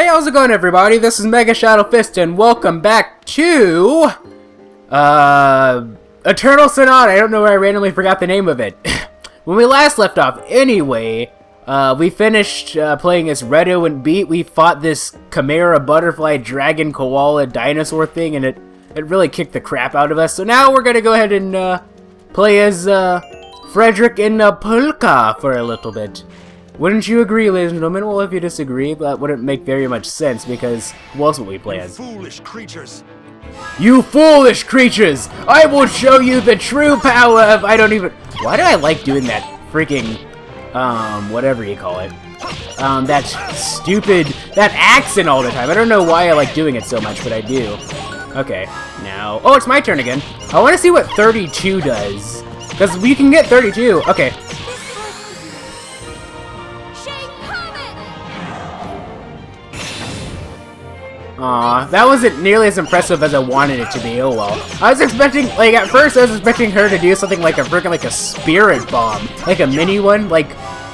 Hey, how's it going, everybody? This is MegaShadowFist, and welcome back to Eternal Sonata. I don't know where I randomly forgot the name of it. When we last left off, anyway, we finished playing as Redo and Beat. We fought this Chimera, Butterfly, Dragon, Koala, Dinosaur thing, and it really kicked the crap out of us. So now we're gonna go ahead and play as Frederic and Polka for a little bit. Wouldn't you agree, ladies and gentlemen? Well, if you disagree, that wouldn't make very much sense, because who else would we play as? Foolish creatures! You foolish creatures! I will show you the true power of... Why do I like doing that freaking, whatever you call it? That accent all the time. I don't know why I like doing it so much, but I do. Okay, now... Oh, it's my turn again. I want to see what 32 does. Because we can get 32. Okay. Aw, that wasn't nearly as impressive as I wanted it to be. Oh well. I was expecting, like, at first I was expecting her to do something like a spirit bomb. Like a mini one, like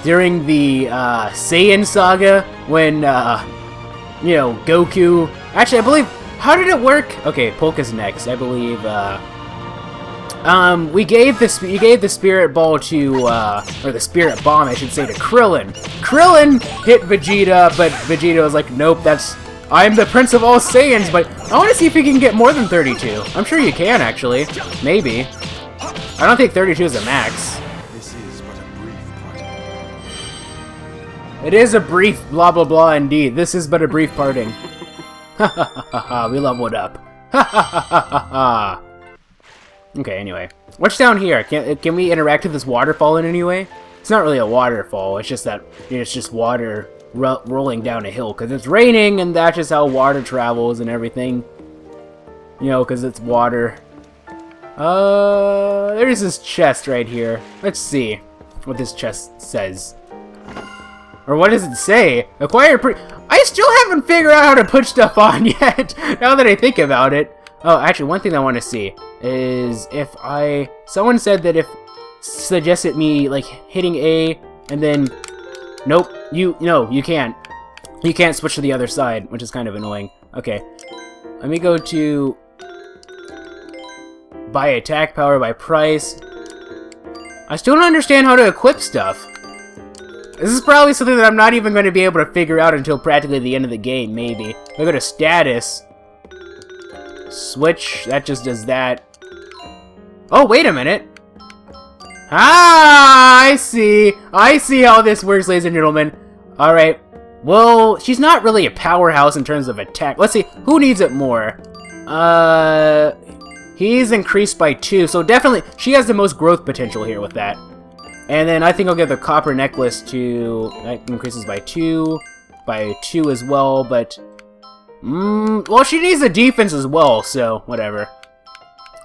during the Saiyan saga when, you know, Goku... Actually, I believe... How did it work? Okay, Polka's next. I believe, you gave the spirit ball to, or the spirit bomb, I should say, to Krillin. Krillin hit Vegeta, but Vegeta was like, nope, I'm the Prince of all Saiyans, but I want to see if you can get more than 32. I'm sure you can, actually. Maybe. I don't think 32 is a max. This is but a brief parting. It is a brief blah blah blah indeed. This is but a brief parting. Ha ha ha ha ha, we leveled up. Ha ha ha ha ha ha. Okay, anyway. What's down here? Can we interact with this waterfall in any way? It's not really a waterfall, it's just that it's just water rolling down a hill, because it's raining, and that's just how water travels and everything. You know, because it's water. There's this chest right here. Let's see what this chest says. Or what does it say? Acquired I still haven't figured out how to put stuff on yet, now that I think about it. Oh, actually, one thing I want to see is if someone said that suggested me, like, hitting A, and then... Nope, no, you can't. You can't switch to the other side, which is kind of annoying. Okay, let me go to buy attack power by price. I still don't understand how to equip stuff. This is probably something that I'm not even going to be able to figure out until practically the end of the game, maybe. If I go to status, switch, that just does that. Oh, wait a minute. Ah, I see how this works, ladies and gentlemen. Alright, well, she's not really a powerhouse in terms of attack. Let's see, who needs it more? He's increased by 2, so definitely, she has the most growth potential here with that. And then I think I'll give the copper necklace to, that increases by 2 as well, but, well, she needs the defense as well, so, whatever.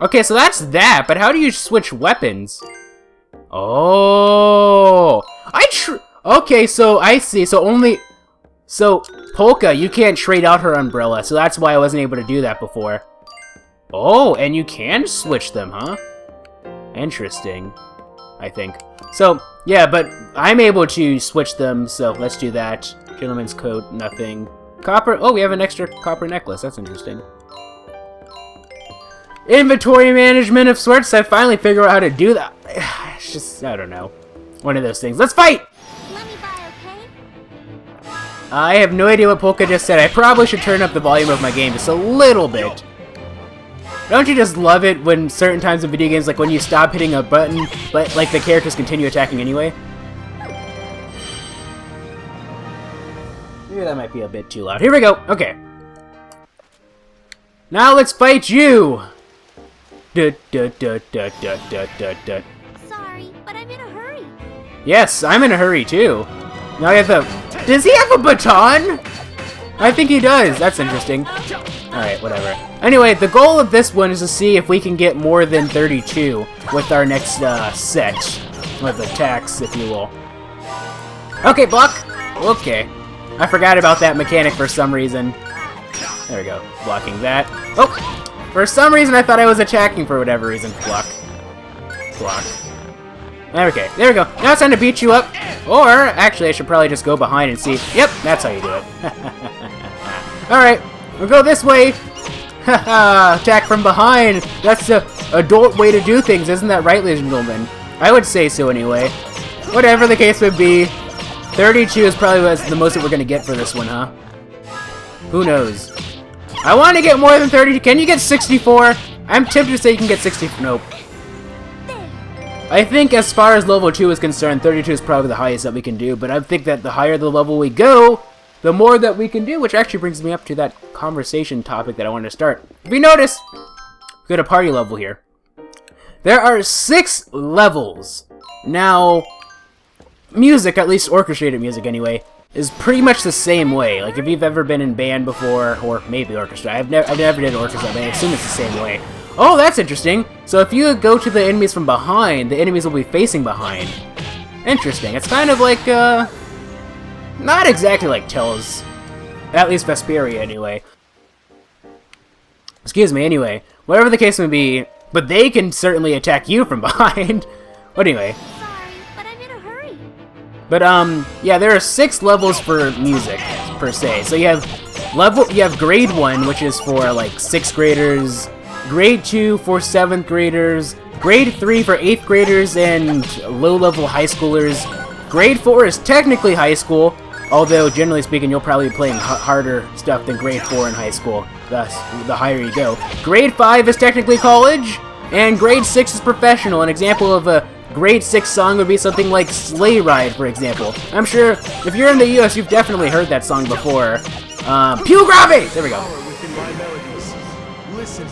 Okay, so that's that, but how do you switch weapons? Oh, okay, so I see. So Polka, you can't trade out her umbrella, so that's why I wasn't able to do that before. Oh, and you can switch them, huh? Interesting, I think. So, yeah, but I'm able to switch them, so let's do that. Gentleman's coat, nothing. Copper, oh, we have an extra copper necklace, that's interesting. Inventory management of sorts, I finally figured out how to do that. It's just, I don't know. One of those things. Let's fight! Let me buy, okay? I have no idea what Polka just said. I probably should turn up the volume of my game just a little bit. Don't you just love it when certain times in video games, like when you stop hitting a button, but like the characters continue attacking anyway? Maybe that might be a bit too loud. Here we go. Okay. Now let's fight you! Sorry, but I'm in a hurry. Yes, I'm in a hurry too. Now I have the... Does he have a baton? I think he does. That's interesting. Alright, whatever. Anyway, the goal of this one is to see if we can get more than 32 with our next set of attacks, if you will. Okay, block. Okay. I forgot about that mechanic for some reason. There we go. Blocking that. Oh! For some reason, I thought I was attacking for whatever reason. Block. Block. Okay, there we go. Now it's time to beat you up. Or, actually, I should probably just go behind and see. Yep, that's how you do it. Alright, we'll go this way. Haha, attack from behind. That's the adult way to do things, isn't that right, ladies and gentlemen? I would say so anyway. Whatever the case would be, 32 is probably the most that we're going to get for this one, huh? Who knows? I want to get more than 32. Can you get 64? I'm tempted to say you can get 60. Nope. I think as far as level 2 is concerned, 32 is probably the highest that we can do, but I think that the higher the level we go, the more that we can do, which actually brings me up to that conversation topic that I wanted to start. If you notice, we got a party level here. There are 6 levels. Now, music, at least orchestrated music anyway, is pretty much the same way. Like, if you've ever been in band before, or maybe orchestra, I've never did orchestra, but I assume it's the same way. Oh, that's interesting. So if you go to the enemies from behind, the enemies will be facing behind. Interesting. It's kind of like, not exactly like Tell's. At least Vesperia, anyway. Excuse me, anyway. Whatever the case may be, but they can certainly attack you from behind. But anyway. Sorry, but I'm in a hurry. But, yeah, there are 6 levels for music, per se. So you have grade 1, which is for, like, 6th graders, grade 2 for 7th graders, grade 3 for 8th graders and low-level high schoolers. Grade 4 is technically high school, although, generally speaking, you'll probably be playing harder stuff than grade 4 in high school, thus, the higher you go. Grade 5 is technically college, and grade 6 is professional. An example of a grade 6 song would be something like Sleigh Ride, for example. I'm sure, if you're in the US, you've definitely heard that song before. Pew Grave! There we go. Within my melodies. Listen.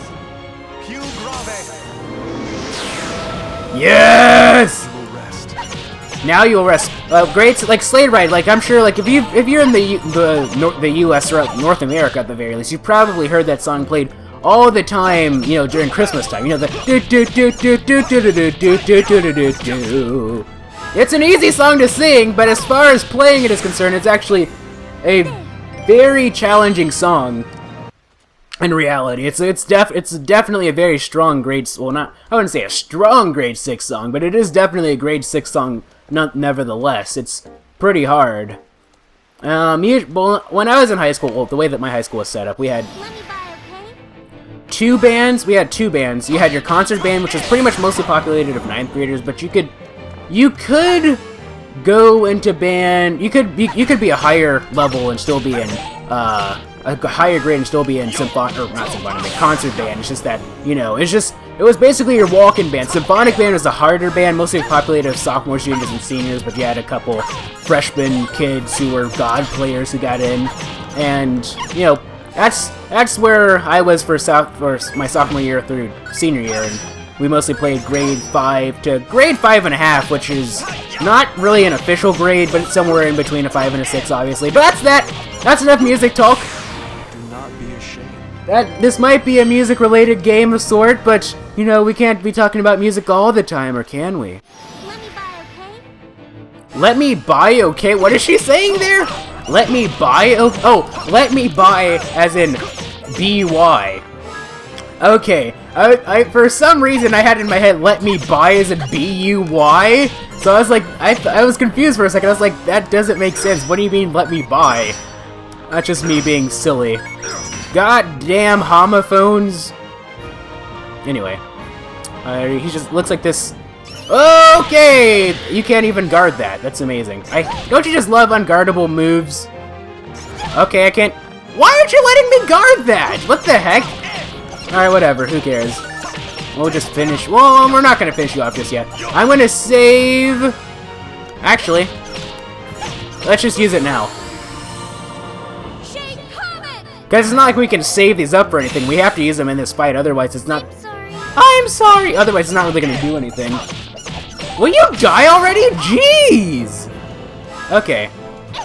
Pew Grave. Yes! You will rest. Now you'll rest. Grades like Sleigh Ride. Like I'm sure, like if you're in the U.S. or North America at the very least, you've probably heard that song played all the time. You know, during Christmas time. You know the do do do do do do do do do do do do. It's an easy song to sing, but as far as playing it is concerned, it's actually a very challenging song. In reality, it's definitely a very strong grade. Well, I wouldn't say a strong grade 6 song, but it is definitely a grade 6 song. Nevertheless, it's pretty hard. Well, when I was in high school, well, the way that my high school was set up, we had Let me buy, okay? 2 bands. We had 2 bands. You had your concert band, which was pretty much mostly populated of 9th graders, but you could go into band. You could be a higher level and still be in a higher grade and still be in concert band. It's just that, you know, it was basically your walk-in band. Symphonic band was a harder band, mostly populated of sophomores, juniors, and seniors, but you had a couple freshman kids who were god players who got in, and, you know, that's where I was for my sophomore year through senior year, and we mostly played grade 5 to grade 5.5, which is not really an official grade, but it's somewhere in between a 5 and a 6, obviously. But that's that! That's enough music talk! Do not be ashamed. This might be a music-related game of sort, but, you know, we can't be talking about music all the time, or can we? Let me buy, okay? Let me buy, okay? What is she saying there? Let me buy, oh, let me buy as in B-Y. Okay, I for some reason I had in my head, let me buy as in B-U-Y. So I was like, I was confused for a second. I was like, that doesn't make sense. What do you mean, let me buy? That's just me being silly. Goddamn homophones. Anyway, he just looks like this. Okay, you can't even guard that. That's amazing. Don't you just love unguardable moves? Okay, I can't. Why aren't you letting me guard that? What the heck? Alright, whatever. Who cares? We'll just finish. Well, we're not gonna finish you off just yet. I'm gonna save. Actually, let's just use it now. Because it's not like we can save these up for anything. We have to use them in this fight, otherwise it's not... I'm sorry! Otherwise it's not really going to do anything. Will you die already? Jeez! Okay.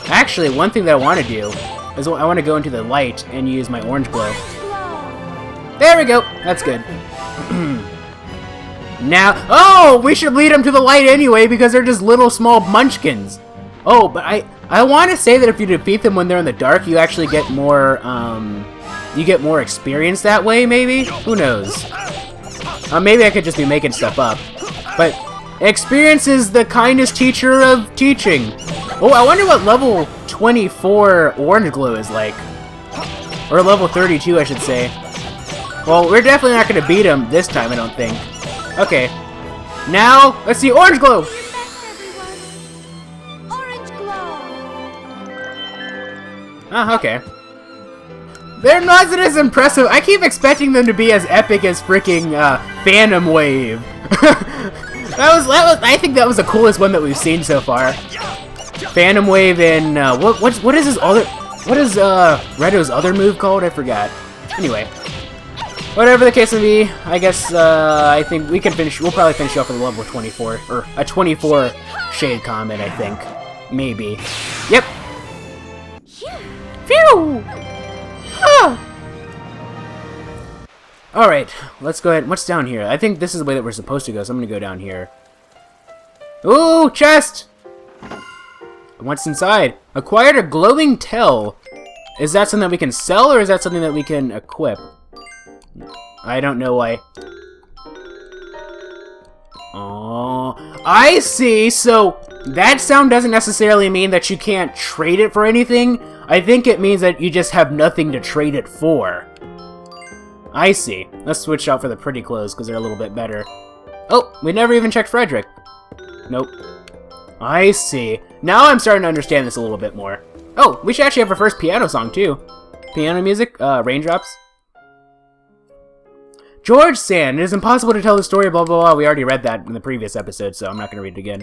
Actually, one thing that I want to do is I want to go into the light and use my orange glow. There we go! That's good. Now... Oh! We should lead them to the light anyway because they're just little small munchkins. Oh, but I want to say that if you defeat them when they're in the dark, you actually get more, experience that way, maybe? Who knows? Maybe I could just be making stuff up. But experience is the kindest teacher of teaching. Oh, I wonder what level 24 orange glow is like. Or level 32, I should say. Well, we're definitely not going to beat him this time, I don't think. Okay. Now, let's see Orange Glow! Orange glow. Ah, okay. They're not as impressive. I keep expecting them to be as epic as freaking Phantom Wave. I think that was the coolest one that we've seen so far. Phantom Wave and what is his other? What is Redo's other move called? I forgot. Anyway, whatever the case may be, I guess I think we can finish. We'll probably finish off with a level 24 or a 24 Shade Comet. I think, maybe. Yep. Phew. Alright, let's go ahead. What's down here? I think this is the way that we're supposed to go, so I'm gonna go down here. Ooh, chest! What's inside? Acquired a glowing tail. Is that something that we can sell, or is that something that we can equip? I don't know why. Oh, I see! So, that sound doesn't necessarily mean that you can't trade it for anything. I think it means that you just have nothing to trade it for. I see. Let's switch out for the pretty clothes, because they're a little bit better. Oh, we never even checked Frederic. Nope. I see. Now I'm starting to understand this a little bit more. Oh, we should actually have our first piano song, too. Piano music, Raindrops. George Sand, it is impossible to tell the story, blah, blah, blah. We already read that in the previous episode, so I'm not going to read it again.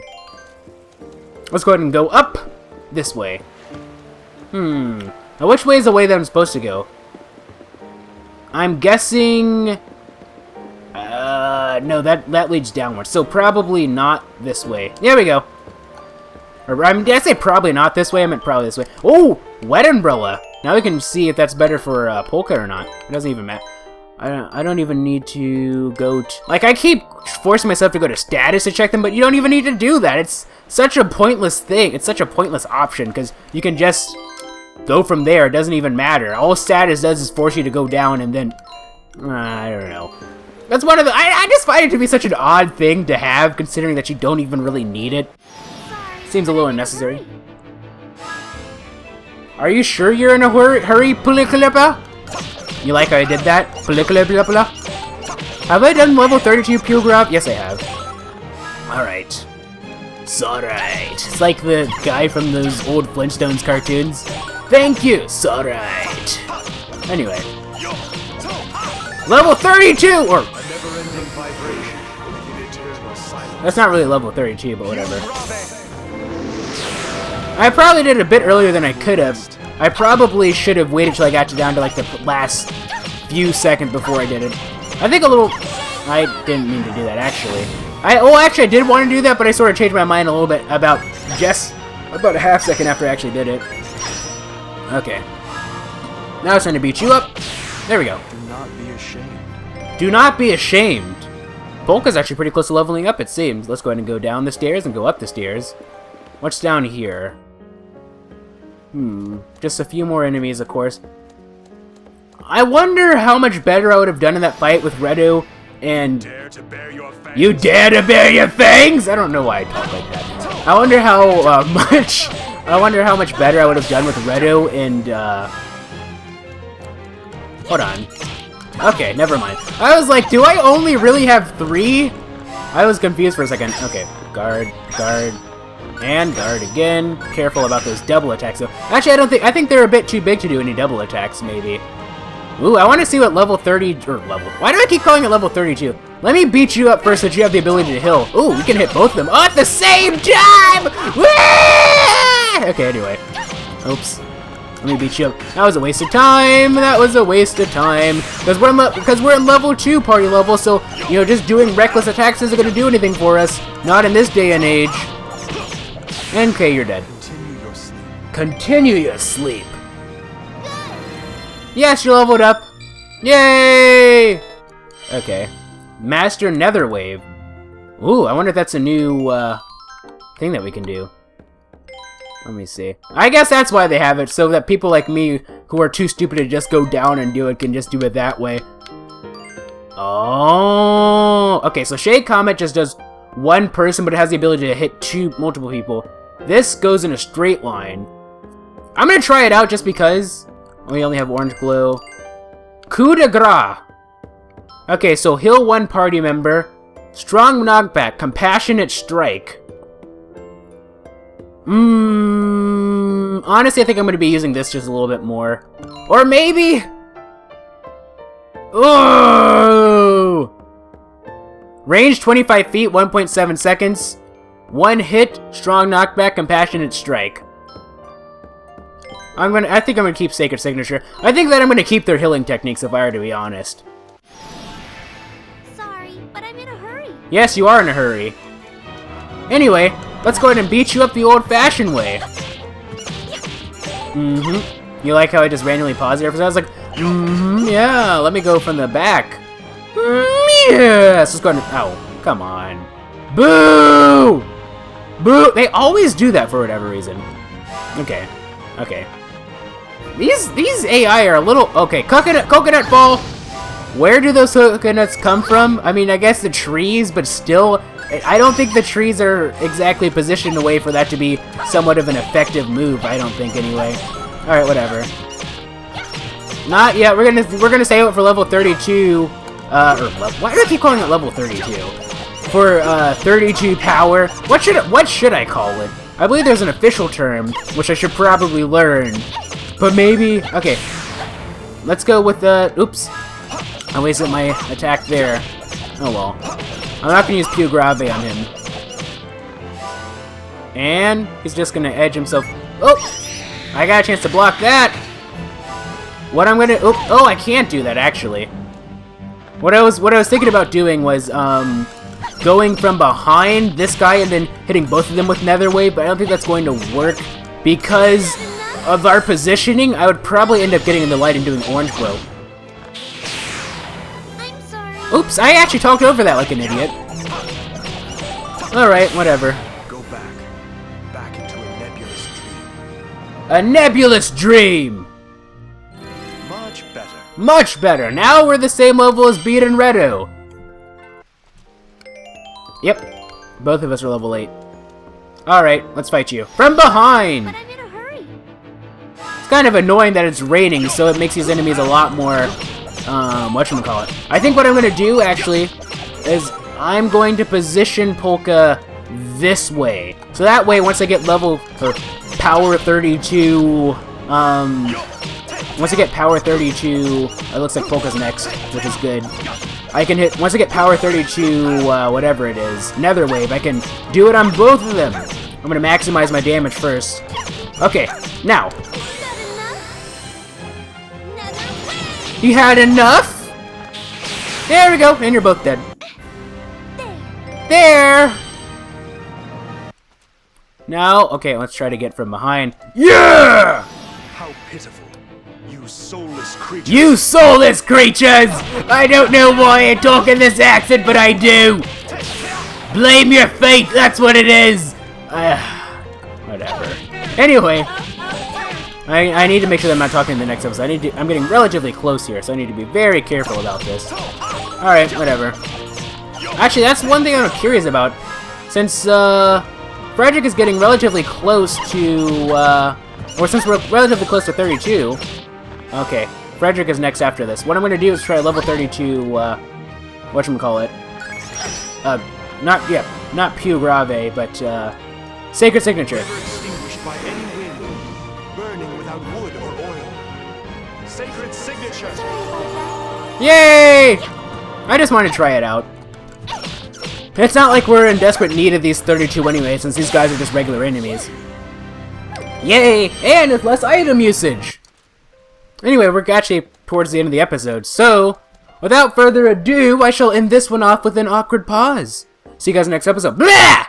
Let's go ahead and go up this way. Now, which way is the way that I'm supposed to go? I'm guessing... no, that leads downwards. So probably not this way. There we go. Or, did I say probably not this way? I meant probably this way. Oh! Wet Umbrella! Now we can see if that's better for Polka or not. It doesn't even matter. I don't even need to go to... Like, I keep forcing myself to go to status to check them, but you don't even need to do that. It's such a pointless thing. It's such a pointless option, because you can just... go from there. It doesn't even matter. All status does is force you to go down and then... I don't know. That's one of the... I just find it to be such an odd thing to have, considering that you don't even really need it. Seems a little unnecessary. Are you sure you're in a hurry, Pulikalipa? You like how I did that? Pulikalipa? Have I done level 32 Pilgraf? Yes, I have. Alright. It's alright. It's like the guy from those old Flintstones cartoons. Thank you! It's alright. Anyway. Level 32! Or... That's not really level 32, but whatever. I probably did it a bit earlier than I could have. I probably should have waited till I got down to like the last few seconds before I did it. I think a little... I didn't mean to do that, actually. Actually, I did want to do that, but I sort of changed my mind a little bit about a half second after I actually did it. Okay. Now it's time to beat you up. There we go. Do not be ashamed. Do not be ashamed. Polka's actually pretty close to leveling up, it seems. Let's go ahead and go down the stairs and go up the stairs. What's down here? Just a few more enemies, of course. I wonder how much better I would have done in that fight with Redo and... You dare to bare your fangs? I don't know why I talk like that. I wonder how much better I would have done with Redo and hold on. Okay, never mind. I was like, do I only really have 3? I was confused for a second. Okay, guard, guard, and guard again. Careful about those double attacks though. Actually, I think they're a bit too big to do any double attacks, maybe. Ooh, I want to see what level 30, or level... Why do I keep calling it level 32? Let me beat you up first so that you have the ability to heal. Ooh, we can hit both of them at the same time! Whee! Okay, anyway. Oops. Let me beat you up. That was a waste of time. That was a waste of time. Because we're in level 2 party level, so, you know, just doing reckless attacks isn't going to do anything for us. Not in this day and age. Okay, you're dead. Continue your sleep. Continue your sleep. Yes, you leveled up. Yay! Okay. Master Nether Wave. Ooh, I wonder if that's a new thing that we can do. Let me see. I guess that's why they have it, so that people like me who are too stupid to just go down and do it can just do it that way. Oh, okay, so Shade Comet just does one person, but it has the ability to hit multiple people. This goes in a straight line. I'm gonna try it out just because. We only have orange glow. Coup de grace. Okay, so heal one party member. Strong knockback. Compassionate strike. Honestly, I think I'm going to be using this just a little bit more. Or maybe... Oh! Range 25 feet, 1.7 seconds. One hit, strong knockback, compassionate strike. I think I'm gonna keep Sacred Signature. I think that I'm gonna keep their healing techniques if I were to be honest. Sorry, but I'm in a hurry. Yes, you are in a hurry. Anyway, let's go ahead and beat you up the old-fashioned way. You like how I just randomly paused there? I was like, yeah, let me go from the back. Yes, let's go ahead and... Oh, come on. Boo! Boo! They always do that for whatever reason. Okay. Okay. These AI are a little... Okay, coconut ball! Where do those coconuts come from? I mean, I guess the trees, but still... I don't think the trees are exactly positioned a way for that to be somewhat of an effective move, I don't think, anyway. Alright, whatever. Not yet. We're gonna save it for level 32. Why do I keep calling it level 32? For 32 power. What should I call it? I believe there's an official term, which I should probably learn. But maybe... Okay. Let's go with the... Oops. I wasted my attack there. Oh well. I'm not gonna use Piu Grave on him. And he's just gonna edge himself. Oh! I got a chance to block that! What I'm gonna... Oh, I can't do that, actually. What I was thinking about doing was, going from behind this guy and then hitting both of them with Nether Wave, but I don't think that's going to work because of our positioning. I would probably end up getting in the light and doing Orange Glow. I'm sorry. Oops, I actually talked over that like an idiot. Alright, whatever. Go back into a nebulous dream. A nebulous dream! Much better. Much better! Now we're the same level as Beat and Redo. Yep, both of us are level 8. Alright, let's fight you. From behind! But I'm in a hurry. It's kind of annoying that it's raining, so it makes these enemies a lot more, whatchamacallit. I think what I'm going to do, actually, is I'm going to position Polka this way. So that way, once I get level, or power 32, once I get power 32, it looks like Polka's next, which is good. I can hit, once I get power 32, whatever it is, Nether Wave, I can do it on both of them. I'm going to maximize my damage first. Okay, now. You had enough? There we go, and you're both dead. There! Now, okay, let's try to get from behind. Yeah! How pitiful. You soulless creatures. You soulless creatures! I don't know why I talk in this accent, but I do! Blame your fate, that's what it is! Whatever. Anyway, I need to make sure that I'm not talking in the next episode. I'm getting relatively close here, so I need to be very careful about this. Alright, whatever. Actually, that's one thing I'm curious about. Since, Frederic is getting relatively close to, or since we're relatively close to 32... Okay, Frederic is next after this. What I'm going to do is try level 32, whatchamacallit. Not Piu Grave, but, Sacred Signature. Never extinguished by any wind, burning without wood or oil. Sacred Signature. Yay! I just want to try it out. It's not like we're in desperate need of these 32 anyway, since these guys are just regular enemies. Yay! And it's less item usage! Anyway, we're actually towards the end of the episode, so without further ado, I shall end this one off with an awkward pause. See you guys next episode. Blah!